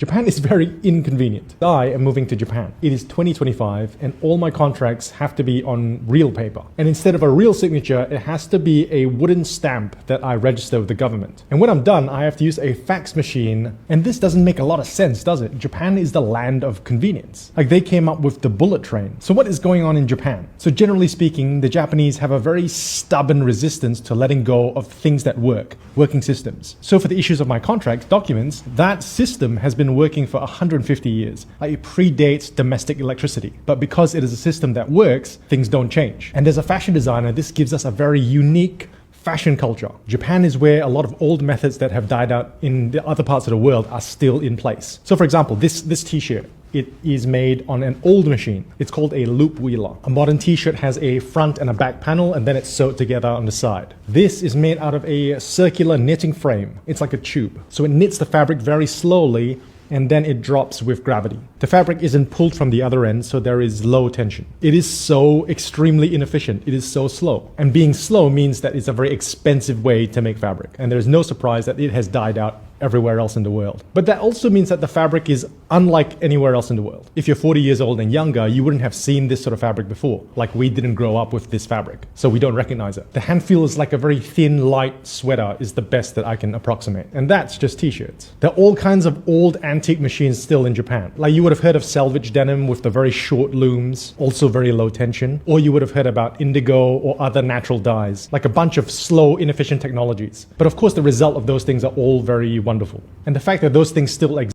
Japan is very inconvenient. I am moving to Japan. It is 2025 and all my contracts have to be on real paper. And instead of a real signature, it has to be a wooden stamp that I register with the government. And when I'm done, I have to use a fax machine. And this doesn't make a lot of sense, does it? Japan is the land of convenience. Like they came up with the bullet train. So what is going on in Japan? So generally speaking, the Japanese have a very stubborn resistance to letting go of things that work, working systems. So for the issues of my contract documents, that system has been working for 150 years. Like it predates domestic electricity. But because it is a system that works, things don't change. And as a fashion designer, this gives us a very unique fashion culture. Japan is where a lot of old methods that have died out in the other parts of the world are still in place. So for example, this t-shirt, it is made on an old machine. It's called a loop wheeler. A modern t-shirt has a front and a back panel and then it's sewed together on the side. This is made out of a circular knitting frame. It's like a tube. So it knits the fabric very slowly and then it drops with gravity. The fabric isn't pulled from the other end, so there is low tension. It is so extremely inefficient. It is so slow. And being slow means that it's a very expensive way to make fabric. And there's no surprise that it has died out everywhere else in the world. But that also means that the fabric is unlike anywhere else in the world. If you're 40 years old and younger, you wouldn't have seen this sort of fabric before. Like we didn't grow up with this fabric, so we don't recognize it. The hand feel is like a very thin, light sweater is the best that I can approximate. And that's just t-shirts. There are all kinds of old antique machines still in Japan. Like you would have heard of selvage denim with the very short looms, also very low tension. Or you would have heard about indigo or other natural dyes, like a bunch of slow, inefficient technologies. But of course, the result of those things are all very wonderful. And the fact that those things still exist